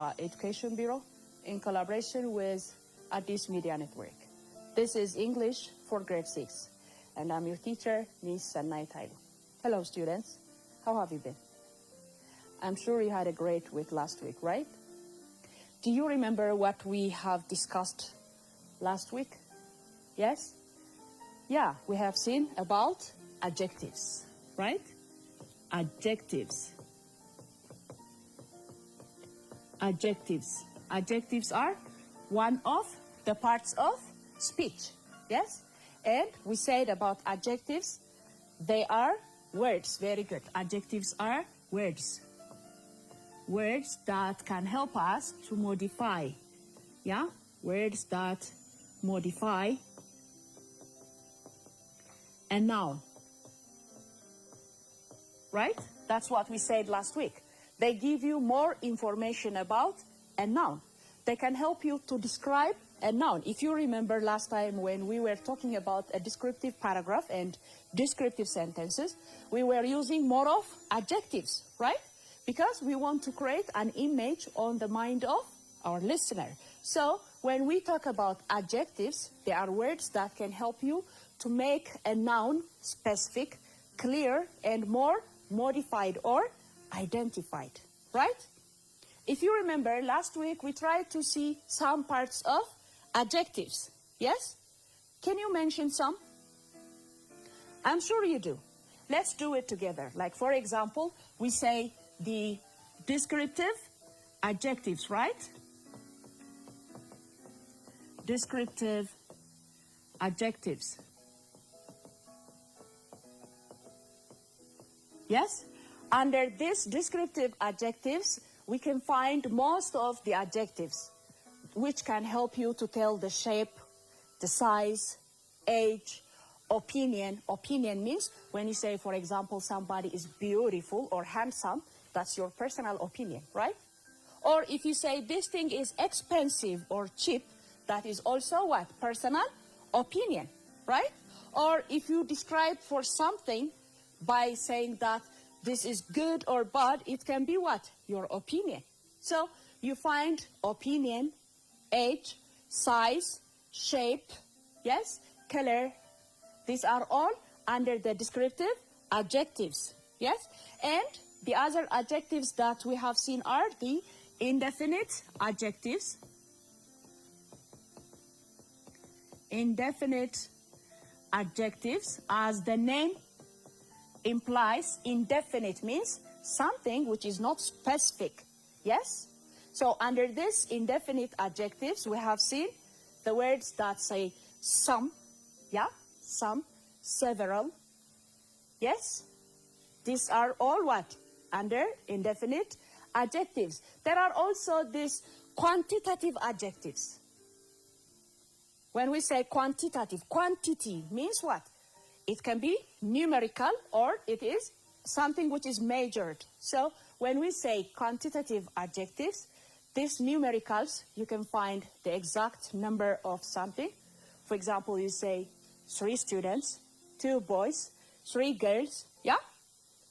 Education Bureau in collaboration with Addis Media Network. This is English for grade 6, and I'm your teacher, Ms. Sanai Tailu. Hello, students. How have you been? I'm sure you had a great week last week, right? Do you remember what we have discussed last week? Yes? Yeah, we have seen about adjectives, right? Adjectives. Adjectives. Adjectives are one of the parts of speech, yes? And we said about adjectives, they are words. Very good. Adjectives are words. Words that can help us to modify, yeah? Words that modify a noun, right? That's what we said last week. They give you more information about a noun. They can help you to describe a noun. If you remember last time when we were talking about a descriptive paragraph and descriptive sentences, we were using more of adjectives, right? Because we want to create an image on the mind of our listener. So when we talk about adjectives, they are words that can help you to make a noun specific, clear, and more modified or identified, right? If you remember, last week we tried to see some parts of adjectives, yes? Can you mention some? I'm sure you do. Let's do it together. Like, for example, we say the descriptive adjectives, right? Descriptive adjectives. Yes? Under these descriptive adjectives, we can find most of the adjectives, which can help you to tell the shape, the size, age, opinion. Opinion means when you say, for example, somebody is beautiful or handsome, that's your personal opinion, right? Or if you say this thing is expensive or cheap, that is also what? Personal opinion, right? Or if you describe for something by saying that this is good or bad, it can be what? Your opinion. So you find opinion, age, size, shape, yes, color. These are all under the descriptive adjectives, yes? And the other adjectives that we have seen are the indefinite adjectives. Indefinite adjectives, as the name implies, indefinite means something which is not specific, yes? So under this indefinite adjectives, we have seen the words that say some, yeah, some, several, yes? These are all what? Under indefinite adjectives. There are also these quantitative adjectives. When we say quantitative, quantity means what? It can be numerical or it is something which is measured. So when we say quantitative adjectives, these numericals, you can find the exact number of something. For example, you say 3 students, 2 boys, 3 girls, yeah?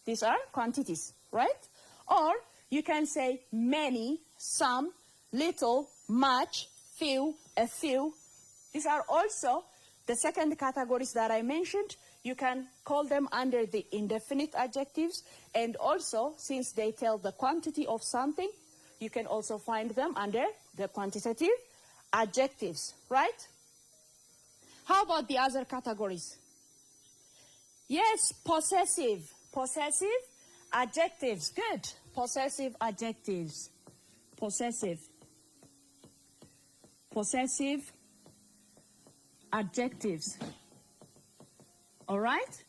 These are quantities, right? Or you can say many, some, little, much, few, a few. These are also the second categories that I mentioned. You can call them under the indefinite adjectives, and also, since they tell the quantity of something, you can also find them under the quantitative adjectives, right? How about the other categories? Yes, possessive. Possessive adjectives. Good. Possessive adjectives. Possessive. Possessive adjectives. All right?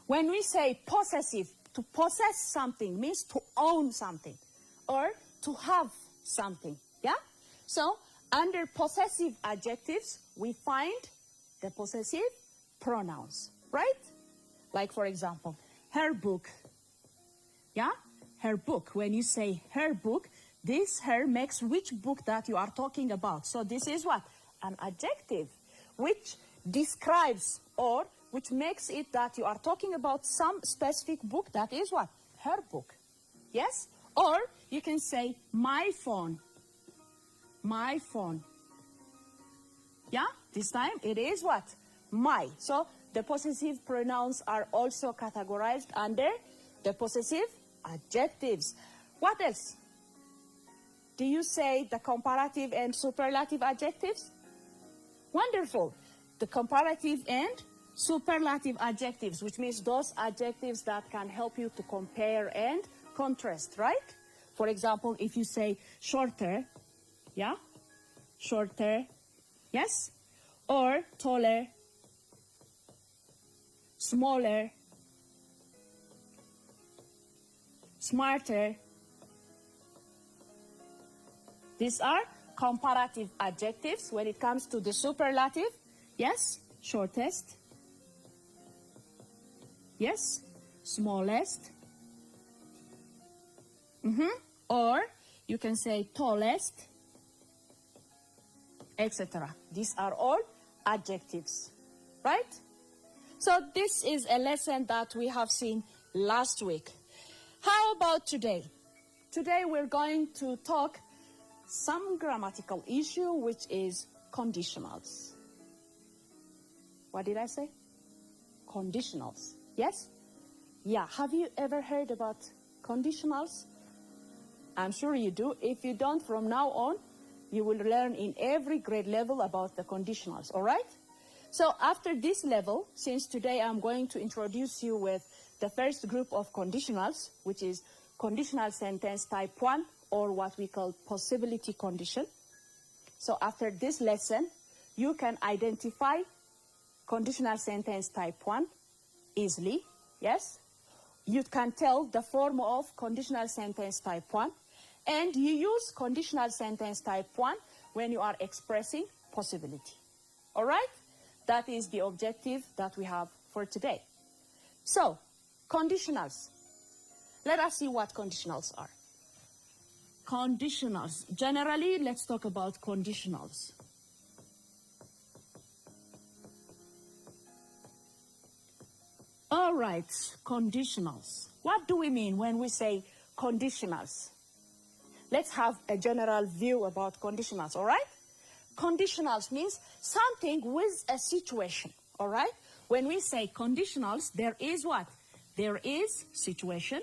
When we say possessive, to possess something means to own something or to have something, yeah? So under possessive adjectives, we find the possessive pronouns, right? Like, for example, her book, yeah? Her book. When you say her book, this her makes which book that you are talking about. So this is what? An adjective, which describes or which makes it that you are talking about some specific book. That is what? Her book. Yes? Or you can say my phone. My phone. Yeah, this time it is what? My. So the possessive pronouns are also categorized under the possessive adjectives. What else? Do you say the comparative and superlative adjectives? Wonderful. The comparative and superlative adjectives, which means those adjectives that can help you to compare and contrast, right? For example, if you say shorter, yeah, shorter, yes, or taller, smaller, smarter. These are comparative adjectives. When it comes to the superlative, yes, shortest, yes, smallest, or you can say tallest, etc. These are all adjectives, right? So this is a lesson that we have seen last week. How about today? Today we're going to talk some grammatical issue, which is conditionals. What did I say? Conditionals. Yes? Yeah. Have you ever heard about conditionals? I'm sure you do. If you don't, from now on, you will learn in every grade level about the conditionals, all right? So after this level, since today I'm going to introduce you with the first group of conditionals, which is conditional sentence type 1, or what we call possibility condition. So after this lesson, you can identify conditional sentence type 1 easily, yes? You can tell the form of conditional sentence type 1, and you use conditional sentence type 1 when you are expressing possibility. All right? That is the objective that we have for today. So, conditionals. Let us see what conditionals are. Conditionals. Generally, let's talk about conditionals. All right, conditionals. What do we mean when we say conditionals? Let's have a general view about conditionals, all right? Conditionals means something with a situation, all right? When we say conditionals, there is what? There is situation,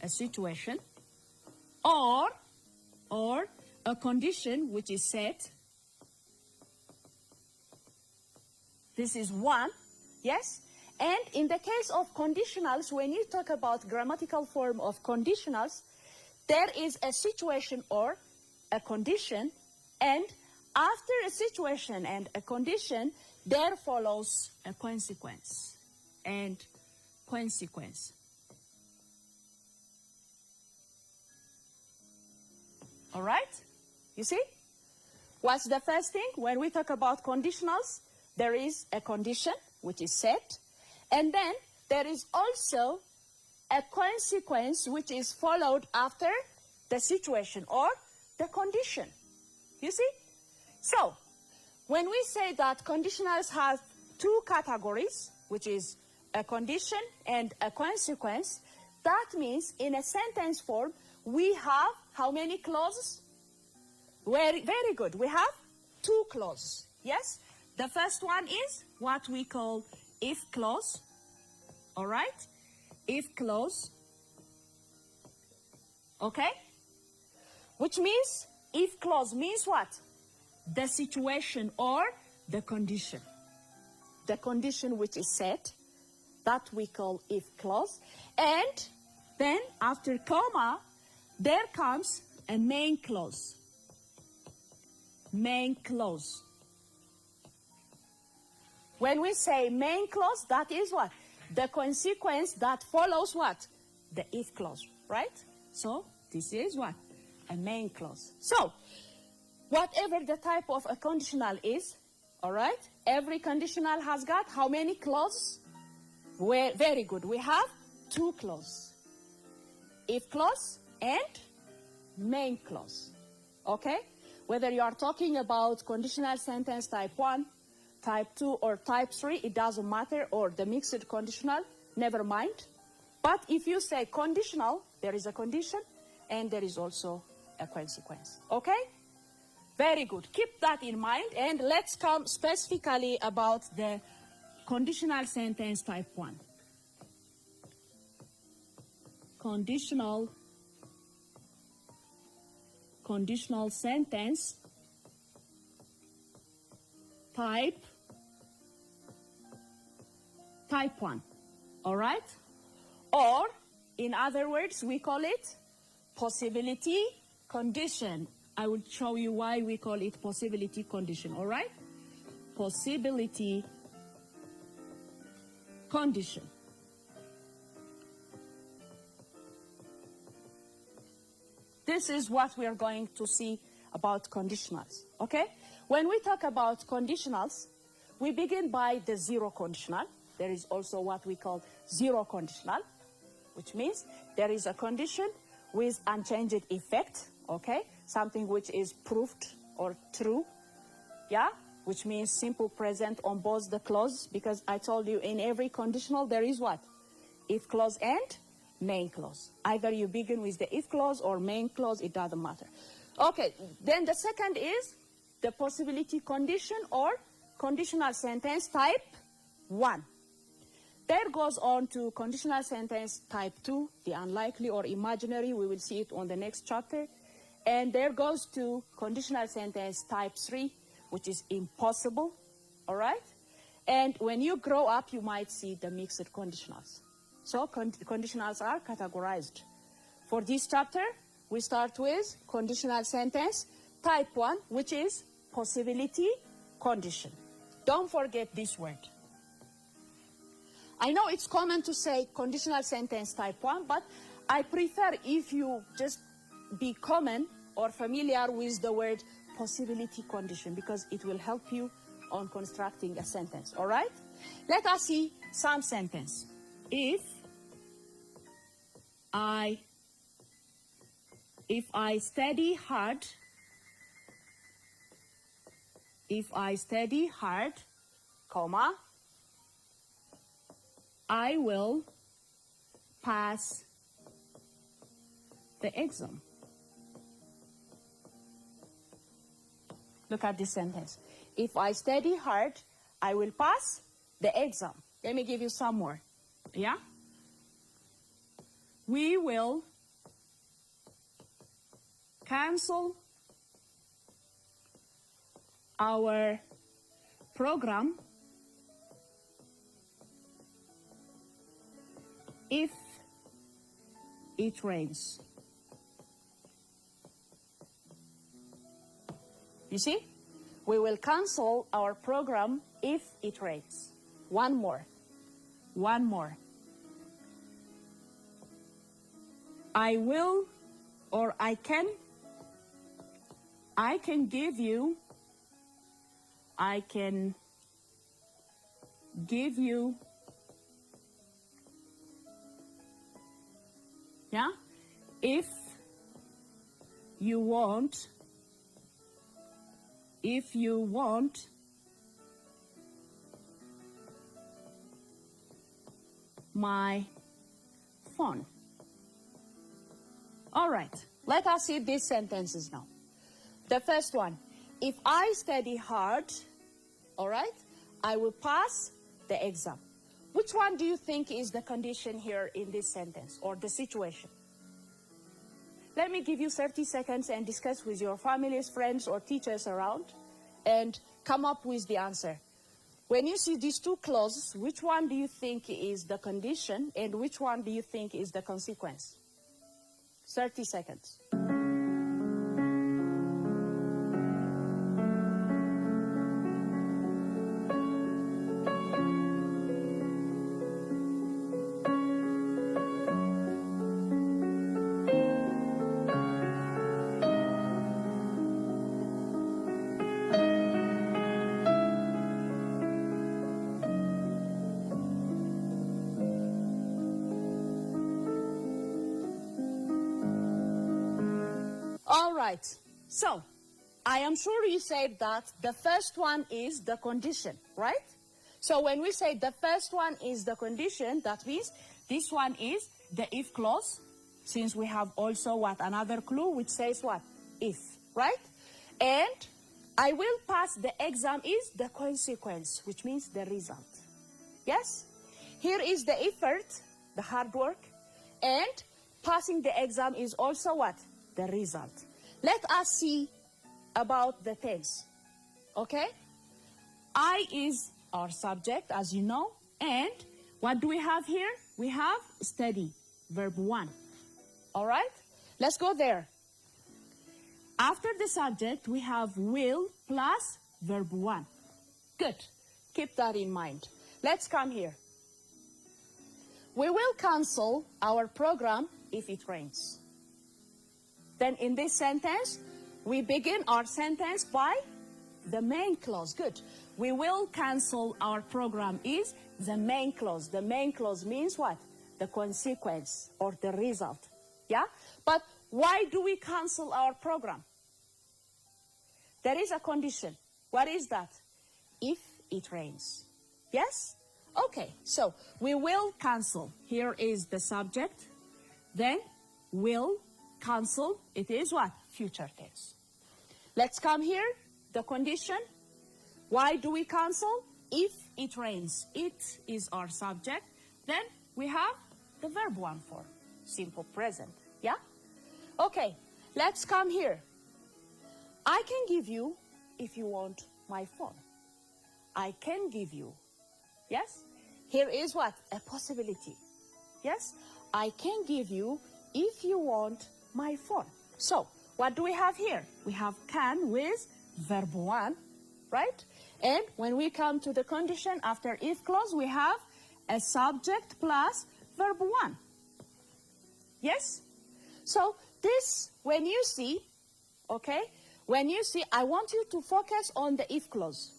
a situation, or a condition which is set. This is one, yes? And in the case of conditionals, when you talk about grammatical form of conditionals, there is a situation or a condition, and after a situation and a condition, there follows a consequence and consequence. All right? You see? What's the first thing? When we talk about conditionals, there is a condition which is set, and then there is also a consequence which is followed after the situation or the condition. You see? So, when we say that conditionals have two categories, which is a condition and a consequence, that means in a sentence form, we have how many clauses? Very good. We have two clauses. Yes? The first one is what we call if clause. All right? If clause. Okay? Which means, if clause means what? The situation or the condition. The condition which is set, that we call if clause. And then after comma, there comes a main clause. Main clause. When we say main clause, that is what? The consequence that follows what? The if clause, right? So, this is what? A main clause. So, whatever the type of a conditional is, all right? Every conditional has got how many clauses? Very good. We have two clauses. If clause and main clause. Okay? Whether you are talking about conditional sentence type 1, type 2, or type 3, it doesn't matter, or the mixed conditional, never mind. But if you say conditional, there is a condition and there is also a consequence. Okay? Very good. Keep that in mind, and let's come specifically about the conditional sentence type 1. Conditional sentence type 1. All right? Or, in other words, we call it possibility condition. I will show you why we call it possibility condition, all right? Possibility condition. This is what we are going to see about conditionals, okay? When we talk about conditionals, we begin by the zero conditional. There is also what we call zero conditional, which means there is a condition with unchanged effect, okay? Something which is proved or true, yeah? Which means simple present on both the clause, because I told you in every conditional there is what? If clause and main clause. Either you begin with the if clause or main clause, it doesn't matter. Okay, then the second is the possibility condition or conditional sentence type 1. There goes on to conditional sentence type 2, the unlikely or imaginary. We will see it on the next chapter. And there goes to conditional sentence type 3, which is impossible, all right? And when you grow up, you might see the mixed conditionals. So conditionals are categorized. For this chapter, we start with conditional sentence type 1, which is possibility condition. Don't forget this word. I know it's common to say conditional sentence type 1, but I prefer if you just be common or familiar with the word possibility condition, because it will help you on constructing a sentence, all right? Let us see some sentence. If I study hard, comma, I will pass the exam. Look at this sentence. If I study hard, I will pass the exam. Let me give you some more. Yeah? We will cancel our program if it rains. You see? We will cancel our program if it rains. One more. I will, or I can give you, yeah, if you want my phone. All right, let us see these sentences now. The first one, if I study hard, all right, I will pass the exam. Which one do you think is the condition here in this sentence or the situation? Let me give you 30 seconds and discuss with your families, friends, or teachers around and come up with the answer. When you see these two clauses, which one do you think is the condition and which one do you think is the consequence? 30 seconds. All right, so I am sure you said that the first one is the condition, right? So when we say the first one is the condition, that means this one is the if clause, since we have also what? Another clue which says what? If, right? And I will pass the exam is the consequence, which means the result. Yes? Here is the effort, the hard work, and passing the exam is also what? The result. Let us see about the tense. Okay? I is our subject, as you know, and what do we have here? We have study, verb 1. All right? Let's go there. After the subject, we have will plus verb 1. Good. Keep that in mind. Let's come here. We will cancel our program if it rains. Then in this sentence, we begin our sentence by the main clause. Good. We will cancel our program is the main clause. The main clause means what? The consequence or the result. Yeah? But why do we cancel our program? There is a condition. What is that? If it rains. Yes? Okay, so we will cancel. Here is the subject. Then will cancel. It is what? Future tense. Let's come here. The condition. Why do we cancel? If it rains. It is our subject. Then we have the verb 1 form. Simple present. Yeah? Okay, let's come here. I can give you, if you want, my phone. I can give you. Yes? Here is what? A possibility. Yes? I can give you if you want my phone. So, what do we have here? We have can with verb 1, right? And when we come to the condition after if clause, we have a subject plus verb 1. Yes? So, this, when you see, okay, when you see, I want you to focus on the if clause.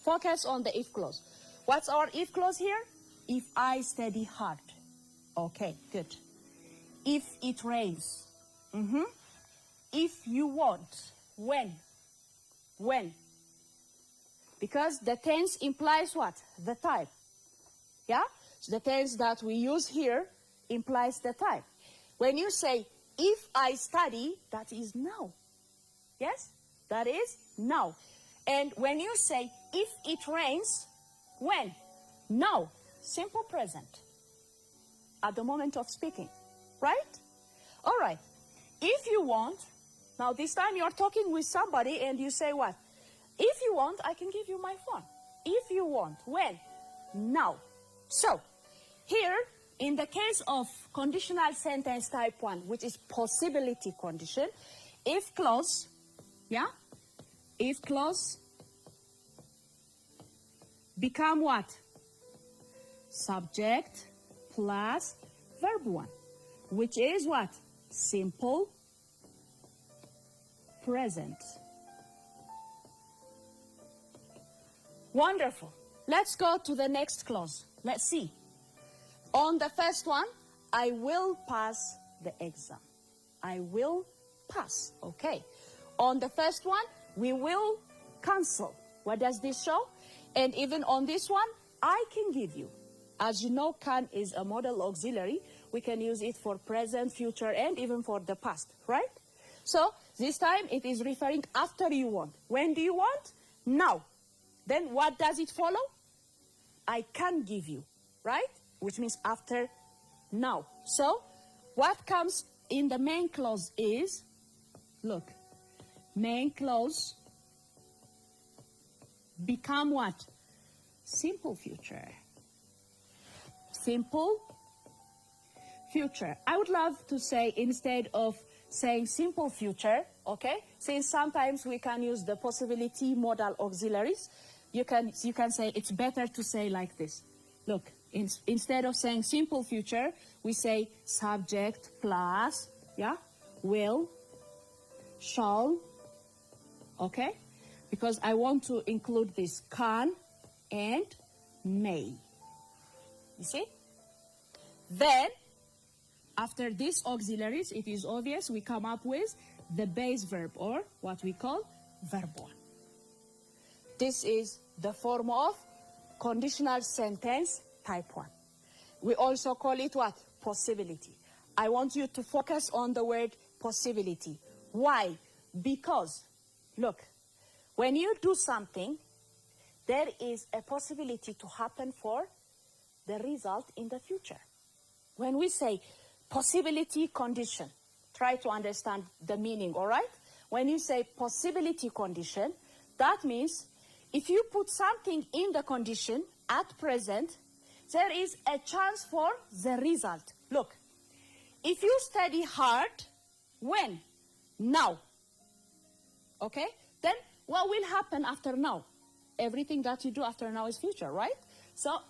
Focus on the if clause. What's our if clause here? If I study hard. Okay, good. If it rains. If you want. When? When? Because the tense implies what? The time. Yeah? So the tense that we use here implies the time. When you say, if I study, that is now. Yes? That is now. And when you say, if it rains, when? Now. Simple present. At the moment of speaking. Right? All right. If you want, now this time you're talking with somebody and you say what? If you want, I can give you my phone. If you want. When? Now. So, here, in the case of conditional sentence type 1, which is possibility condition, if clause, yeah? If clause become what? Subject plus verb 1, which is what? Simple present. Wonderful. Let's go to the next clause. Let's see. On the first one, I will pass the exam. I will pass. Okay. On the first one, we will cancel. What does this show? And even on this one, I can give you. As you know, can is a modal auxiliary. We can use it for present, future, and even for the past, right? So, this time it is referring after you want. When do you want? Now. Then what does it follow? I can give you, right? Which means after now. So, what comes in the main clause is, look, main clause become what? Simple future. Simple future. I would love to say, instead of saying simple future, okay, since sometimes we can use the possibility modal auxiliaries, you can say it's better to say like this. Look, instead of saying simple future, we say subject plus, yeah, will, shall, okay? Because I want to include this can and may. You see? Then, after these auxiliaries, it is obvious we come up with the base verb, or what we call verb 1. This is the form of conditional sentence type 1. We also call it what? Possibility. I want you to focus on the word possibility. Why? Because, look, when you do something, there is a possibility to happen for the result in the future. When we say possibility condition, try to understand the meaning, all right? When you say possibility condition, that means if you put something in the condition at present, there is a chance for the result. Look, if you study hard, when? Now. Okay? Then what will happen after now? Everything that you do after now is future, right? So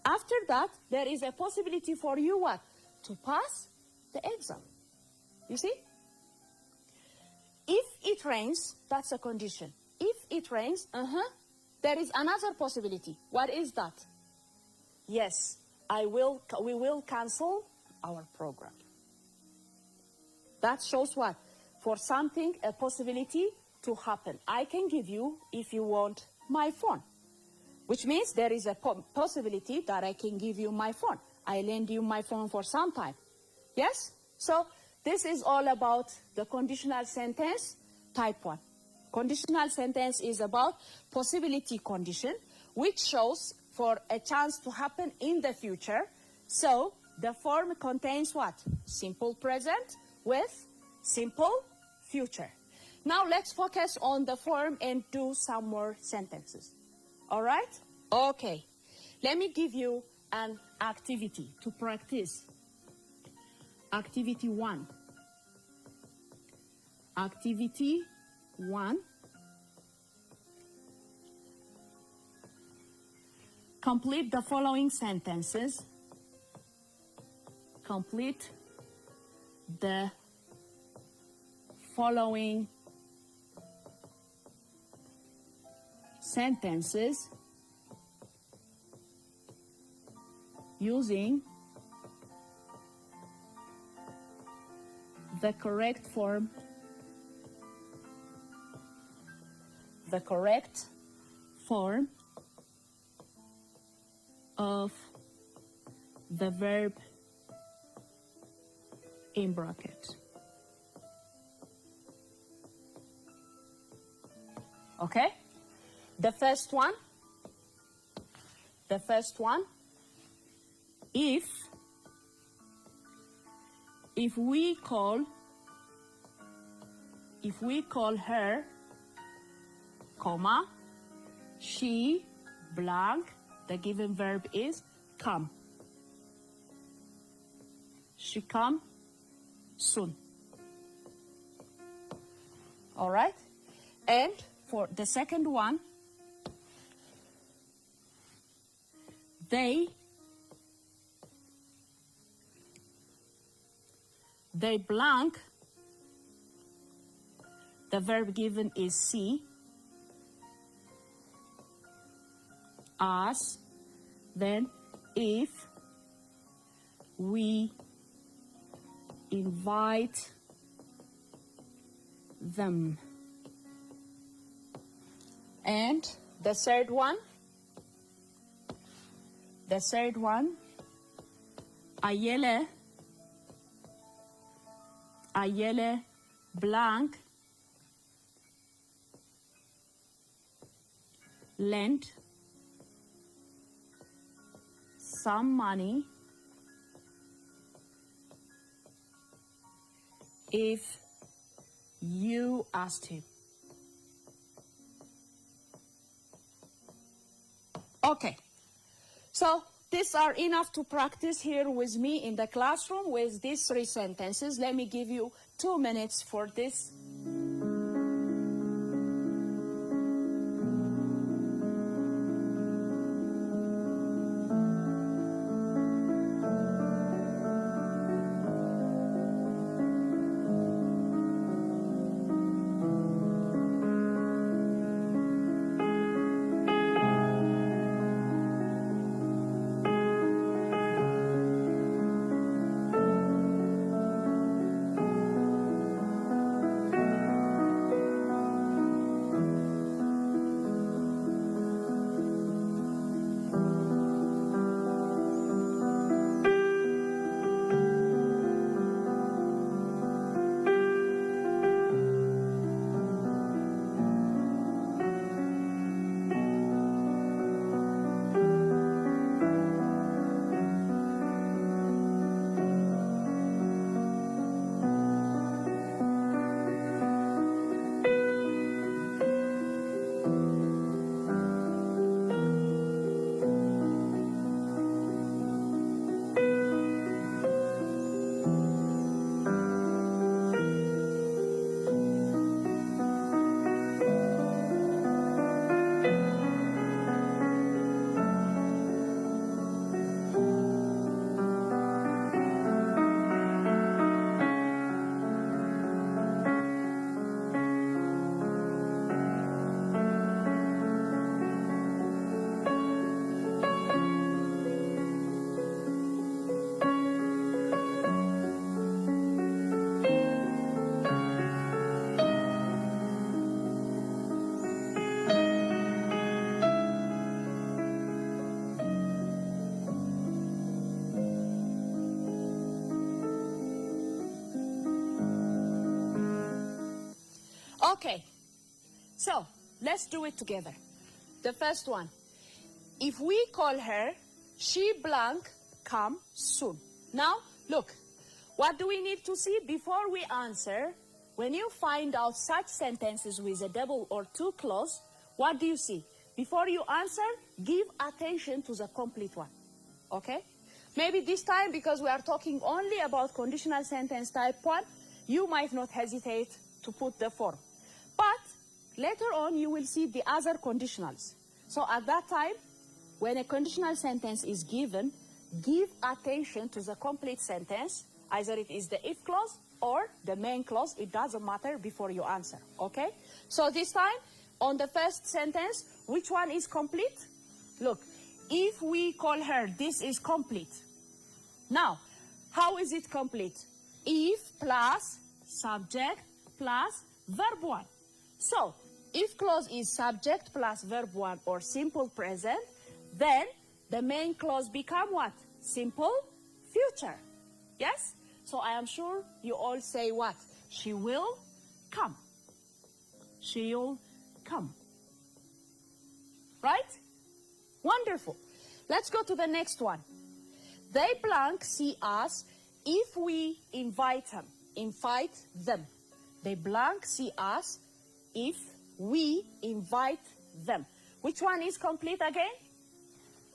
after that, there is a possibility for you what? To pass the exam. You see? If it rains, that's a condition. If it rains, there is another possibility. What is that? Yes, we will cancel our program. That shows what? For something, a possibility to happen. I can give you, if you want, my phone. Which means there is a possibility that I can give you my phone. I lend you my phone for some time. Yes? So this is all about the conditional sentence type 1. Conditional sentence is about possibility condition, which shows for a chance to happen in the future. So the form contains what? Simple present with simple future. Now let's focus on the form and do some more sentences. All right? Okay. Let me give you an activity to practice. Activity 1. Activity 1. Complete the following sentences. Complete the following sentences using the correct form, of the verb in bracket. Okay? The first one, if we call her, comma, she blank, the given verb is come. She come soon. All right? And for the second one, they blank, the verb given is see, us, then if we invite them. And the third one, Ayele blank lent some money if you asked him. Okay, so these are enough to practice here with me in the classroom with these 3 sentences. Let me give you 2 minutes for this. Okay, so let's do it together. The first one. If we call her, she blank come soon. Now, look, what do we need to see before we answer? When you find out such sentences with a double or two clause, what do you see? Before you answer, give attention to the complete one, okay? Maybe this time, because we are talking only about conditional sentence type 1, you might not hesitate to put the form. But later on, you will see the other conditionals. So at that time, when a conditional sentence is given, give attention to the complete sentence. Either it is the if clause or the main clause. It doesn't matter before you answer, okay? So this time, on the first sentence, which one is complete? Look, if we call her, this is complete. Now, how is it complete? If plus subject plus verb 1. So, if clause is subject plus verb 1 or simple present, then the main clause become what? Simple future. Yes? So I am sure you all say what? She will come. She'll come. Right? Wonderful. Let's go to the next one. They blank see us if we invite them. Invite them. They blank see us if we invite them. Which one is complete again?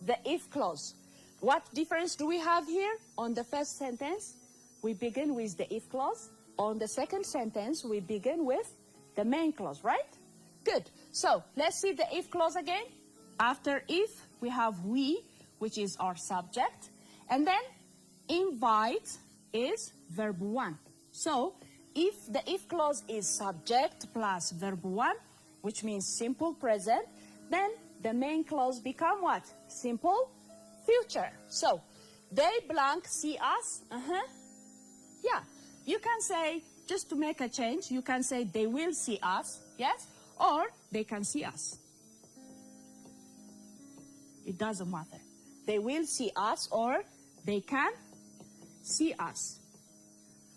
The if clause. What difference do we have here? On the first sentence, we begin with the if clause. On the second sentence, we begin with the main clause, right? Good. So let's see the if clause again. After if, we have we, which is our subject. And then invite is verb 1. So if the if clause is subject plus verb 1, which means simple present, then the main clause become what? Simple future. So they blank see us. Yeah, you can say, just to make a change, you can say they will see us, yes? Or they can see us. It doesn't matter. They will see us or they can see us.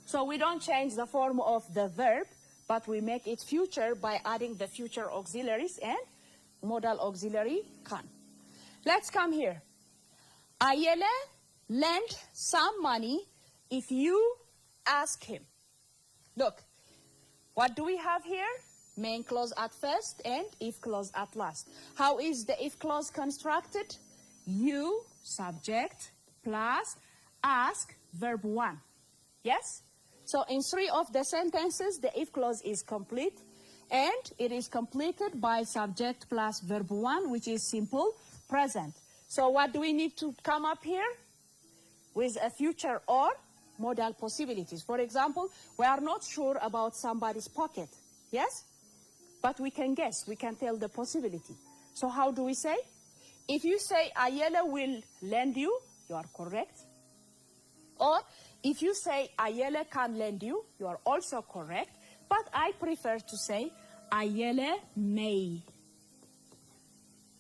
So we don't change the form of the verb, but we make it future by adding the future auxiliaries and modal auxiliary can. Let's come here. Ayele lend some money if you ask him. Look, what do we have here? Main clause at first and if clause at last. How is the if clause constructed? You, subject, plus ask, verb 1. Yes? So in 3 of the sentences, the if clause is complete, and it is completed by subject plus verb 1, which is simple present. So what do we need to come up here? With a future or modal possibilities. For example, we are not sure about somebody's pocket, yes? But we can guess, we can tell the possibility. So how do we say? If you say Ayele will lend you, you are correct. Or if you say Ayele can lend you, you are also correct. But I prefer to say Ayele may.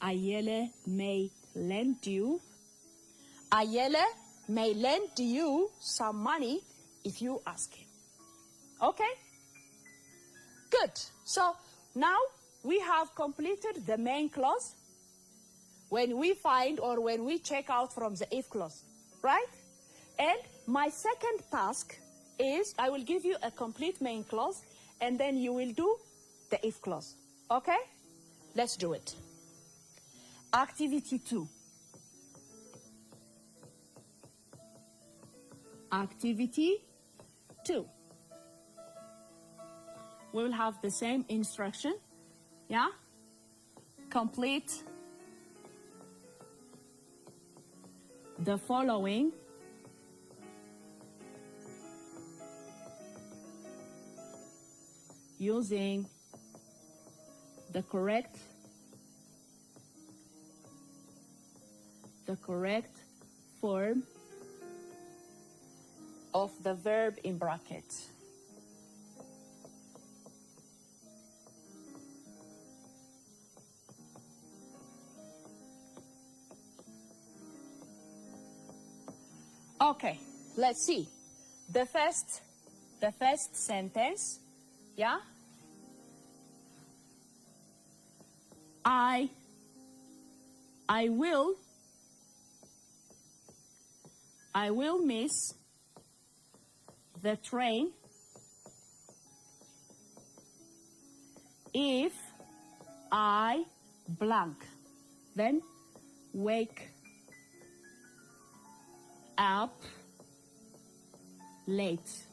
Ayele may lend you. Ayele may lend you some money if you ask him. Okay? Good. So now we have completed the main clause when we find or when we check out from the if clause, right? And my second task is I will give you a complete main clause and then you will do the if clause. Okay? Let's do it. Activity 2. Activity 2. We will have the same instruction. Yeah? Complete the following using the correct form of the verb in brackets. Okay, let's see. The first sentence, yeah? I will miss the train if I blank. Then wake up late.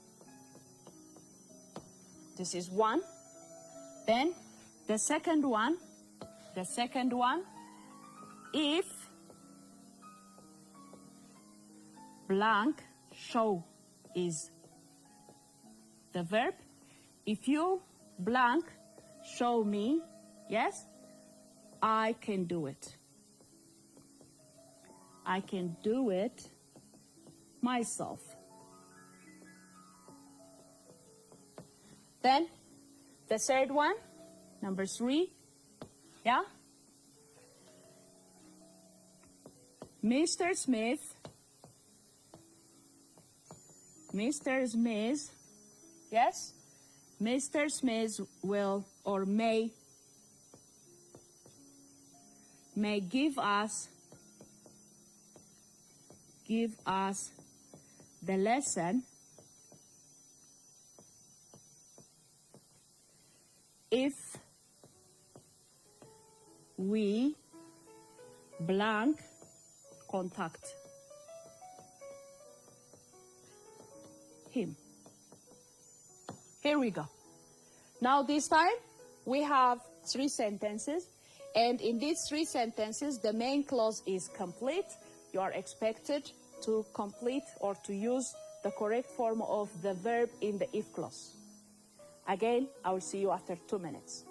This is one. Then the second one, if blank, show is the verb. If you blank, show me, yes, I can do it. I can do it myself. Then the third one, number 3, yeah? Mr. Smith, yes? Mr. Smith will or may give us the lesson if we blank contact him. Here we go. Now this time we have 3 sentences, and in these 3 sentences the main clause is complete. You are expected to complete or to use the correct form of the verb in the if clause. Again, I will see you after 2 minutes.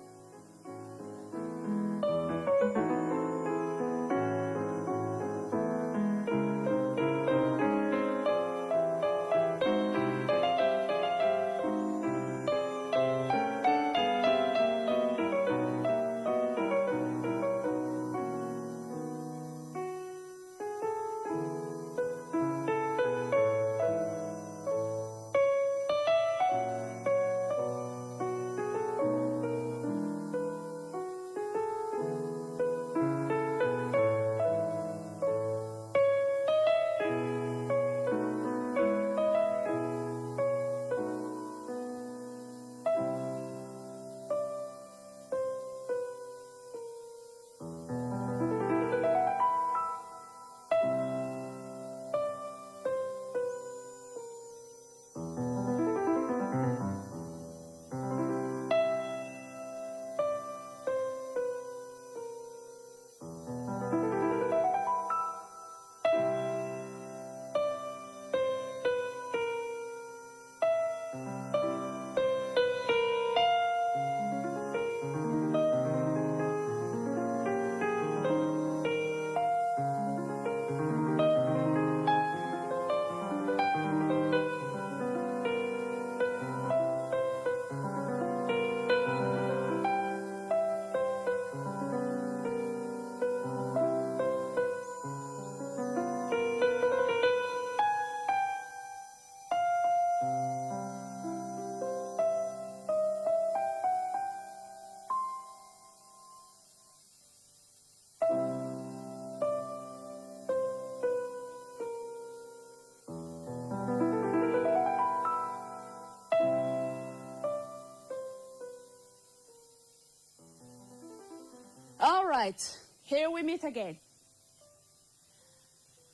All right, here we meet again.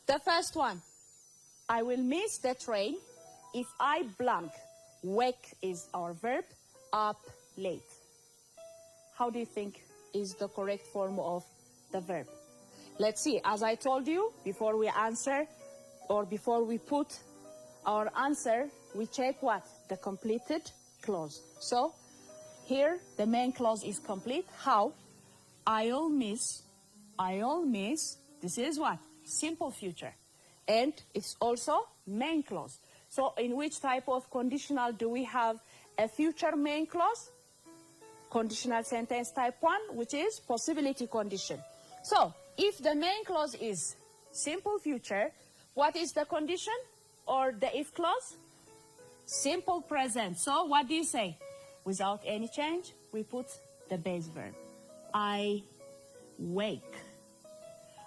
The first one, I will miss the train if I blank. Wake is our verb, up late. How do you think is the correct form of the verb? Let's see, as I told you, before we answer or before we put our answer, we check what? The completed clause. So here the main clause is complete. How? I'll miss, this is what? Simple future. And it's also main clause. So in which type of conditional do we have a future main clause? Conditional sentence type 1, which is possibility condition. So if the main clause is simple future, what is the condition or the if clause? Simple present. So what do you say? Without any change, we put the base verb. I wake.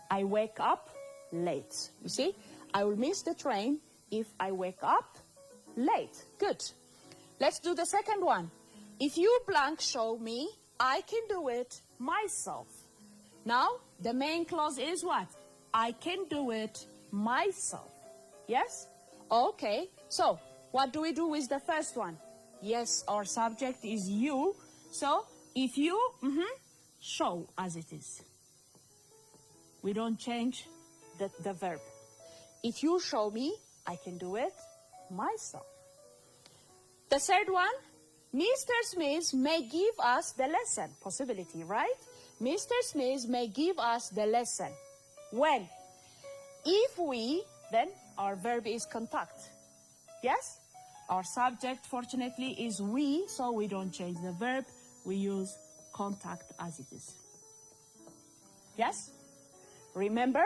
I wake up late. You see, I will miss the train if I wake up late. Good. Let's do the second one. If you blank show me, I can do it myself. Now, the main clause is what? I can do it myself. Yes? Okay. So, what do we do with the first one? Yes, our subject is you. So, if you, show as it is. We don't change the verb. If you show me, I can do it myself. The third one, Mr. Smith may give us the lesson. Possibility, right? Mr. Smith may give us the lesson. When? If we, then our verb is contact. Yes? Our subject, fortunately, is we, so we don't change the verb. We use contact as it is. Yes? Remember,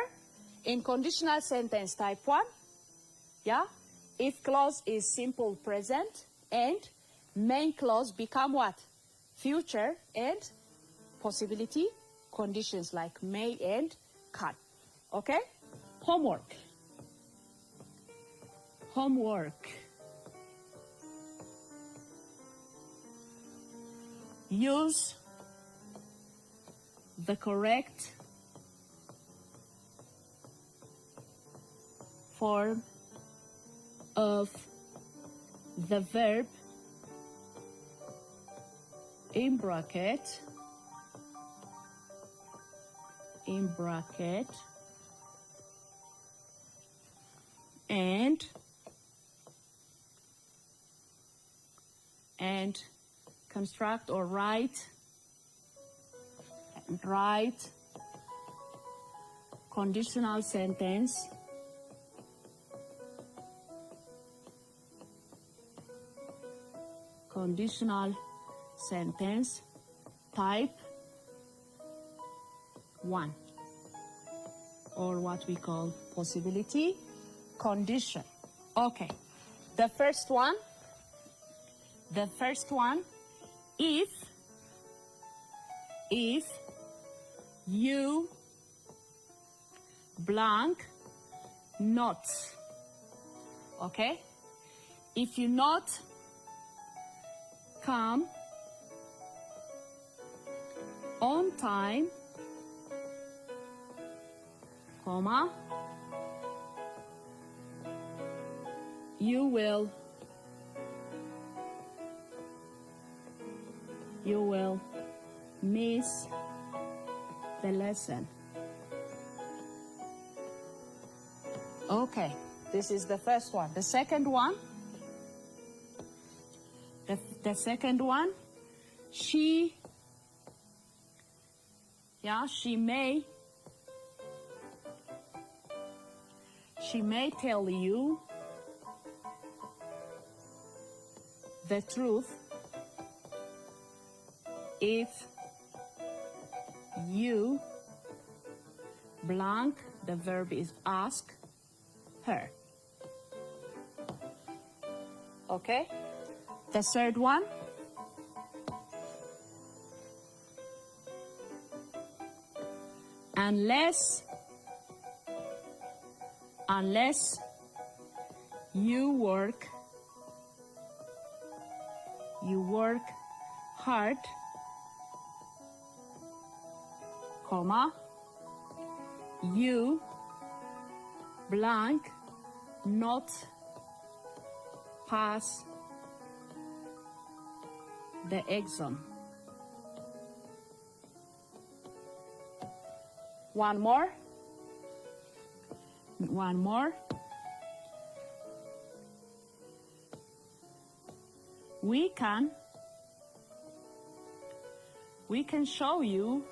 in conditional sentence type 1, yeah, if clause is simple present and main clause become what? Future and possibility conditions like may and can. Okay? Homework. Homework. Use the correct form of the verb in bracket and construct or write conditional sentence type 1, or what we call possibility condition. Okay, the first one, if you blank not, okay, if you not come on time, comma, you will miss the lesson. Okay, this is the first one. The second one, she may tell you the truth if you blank, the verb is ask her. Okay? The third one, unless you work hard, comma, you blank not pass the exam. One more. We can show you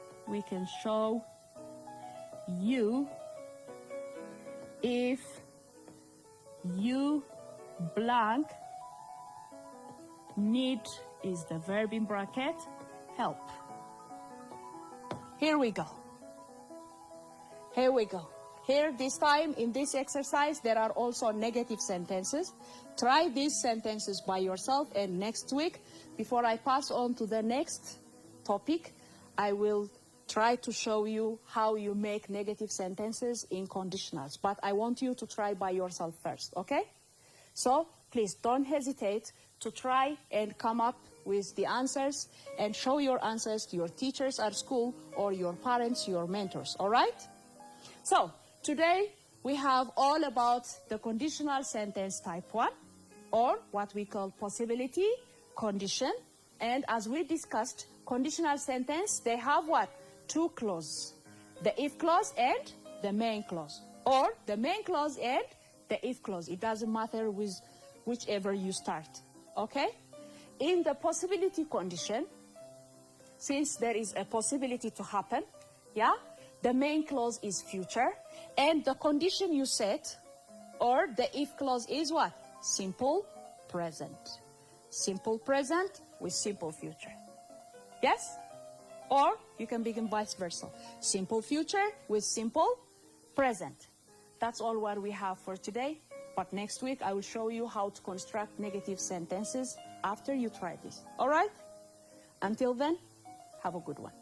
if you blank need is the verb in bracket help. Here we go. Here, this time, in this exercise, there are also negative sentences. Try these sentences by yourself, and next week, before I pass on to the next topic, I will try to show you how you make negative sentences in conditionals. But I want you to try by yourself first, okay? So please don't hesitate to try and come up with the answers and show your answers to your teachers at school or your parents, your mentors, all right? So today we have all about the conditional sentence type 1, or what we call possibility, condition. And as we discussed, conditional sentence, they have what? 2 clauses, the if clause and the main clause, or the main clause and the if clause. It doesn't matter with whichever you start, okay? In the possibility condition, since there is a possibility to happen, yeah, the main clause is future, and the condition you set, or the if clause, is what? Simple present. Simple present with simple future. Yes? Or you can begin vice versa. Simple future with simple present. That's all what we have for today. But next week I will show you how to construct negative sentences after you try this. All right? Until then, have a good one.